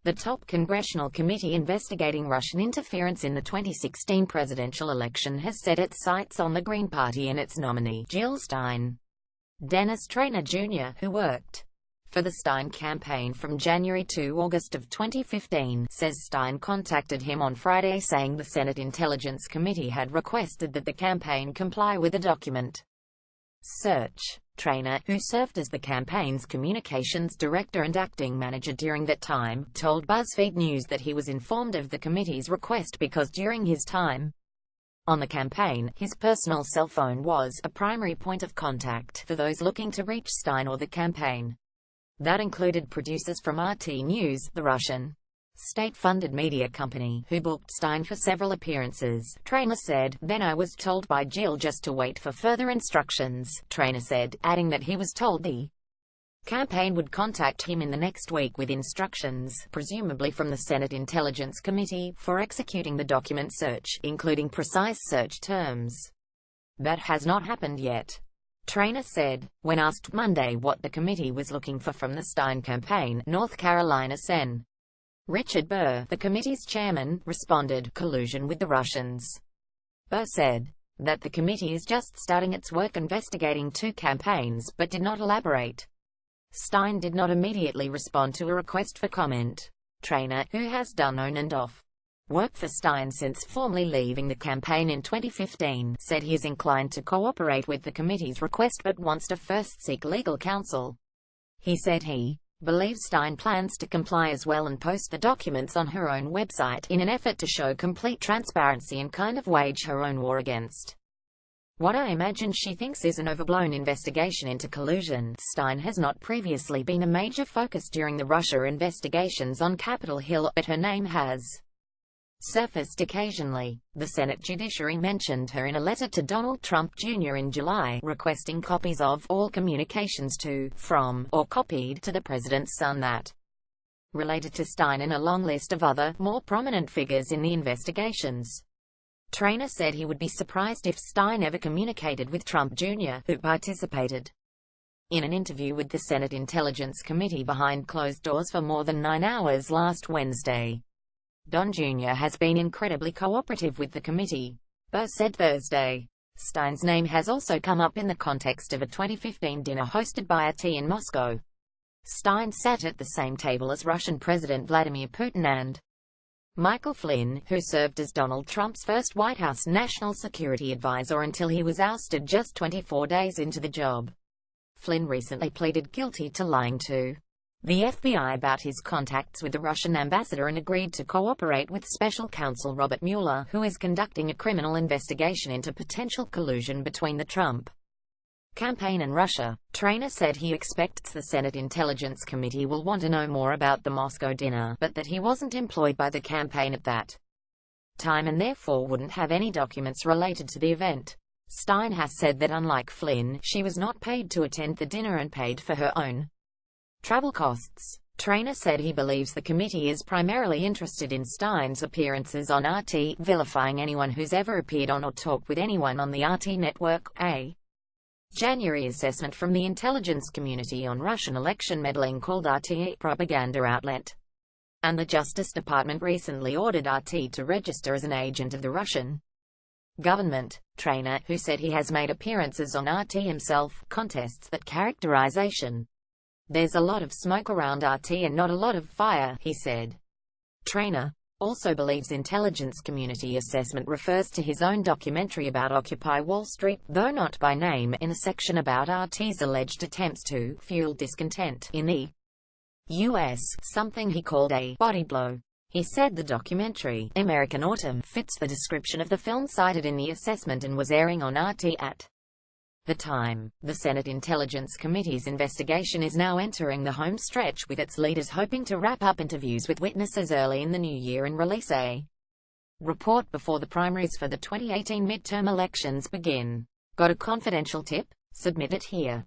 The top congressional committee investigating Russian interference in the 2016 presidential election has set its sights on the Green Party and its nominee, Jill Stein. Dennis Traynor Jr., who worked for the Stein campaign from January to August of 2015, says Stein contacted him on Friday saying the Senate Intelligence Committee had requested that the campaign comply with the document search. Traynor, who served as the campaign's communications director and acting manager during that time, told BuzzFeed News that he was informed of the committee's request because during his time on the campaign, his personal cell phone was a primary point of contact for those looking to reach Stein or the campaign. That included producers from RT News, the Russian state-funded media company, who booked Stein for several appearances. Traynor said, "Then I was told by Jill just to wait for further instructions," Traynor said, adding that he was told the campaign would contact him in the next week with instructions, presumably from the Senate Intelligence Committee, for executing the document search, including precise search terms. That has not happened yet. Traynor said, when asked Monday what the committee was looking for from the Stein campaign, North Carolina Sen. Richard Burr, the committee's chairman, responded, "Collusion with the Russians." Burr said that the committee is just starting its work investigating two campaigns, but did not elaborate. Stein did not immediately respond to a request for comment. Traynor, who has done on and off work for Stein since formally leaving the campaign in 2015, said he is inclined to cooperate with the committee's request but wants to first seek legal counsel. He said he believes Stein plans to comply as well and post the documents on her own website, in an effort to show complete transparency and kind of wage her own war against what I imagine she thinks is an overblown investigation into collusion. Stein has not previously been a major focus during the Russia investigations on Capitol Hill, but her name has surfaced occasionally. The Senate Judiciary mentioned her in a letter to Donald Trump Jr. in July, requesting copies of all communications to, from, or copied to the president's son that related to Stein and a long list of other, more prominent figures in the investigations. Traynor said he would be surprised if Stein ever communicated with Trump Jr., who participated in an interview with the Senate Intelligence Committee behind closed doors for more than 9 hours last Wednesday. Don Jr. has been incredibly cooperative with the committee, Burr said Thursday. Stein's name has also come up in the context of a 2015 dinner hosted by RT in Moscow. Stein sat at the same table as Russian President Vladimir Putin and Michael Flynn, who served as Donald Trump's first White House national security advisor until he was ousted just 24 days into the job. Flynn recently pleaded guilty to lying to the FBI about his contacts with the Russian ambassador and agreed to cooperate with special counsel Robert Mueller, who is conducting a criminal investigation into potential collusion between the Trump campaign and Russia. Traynor said he expects the Senate Intelligence Committee will want to know more about the Moscow dinner, but that he wasn't employed by the campaign at that time and therefore wouldn't have any documents related to the event. Stein has said that unlike Flynn, she was not paid to attend the dinner and paid for her own travel costs. Traynor said he believes the committee is primarily interested in Stein's appearances on RT, vilifying anyone who's ever appeared on or talked with anyone on the RT network. A January assessment from the intelligence community on Russian election meddling called RT a propaganda outlet, and the Justice Department recently ordered RT to register as an agent of the Russian government. Traynor, who said he has made appearances on RT himself, contests that characterization. "There's a lot of smoke around RT and not a lot of fire," he said. Traynor also believes intelligence community assessment refers to his own documentary about Occupy Wall Street, though not by name, in a section about RT's alleged attempts to fuel discontent in the U.S., something he called a body blow. He said the documentary, American Autumn, fits the description of the film cited in the assessment and was airing on RT at the time. The Senate Intelligence Committee's investigation is now entering the home stretch, with its leaders hoping to wrap up interviews with witnesses early in the new year and release a report before the primaries for the 2018 midterm elections begin. Got a confidential tip? Submit it here.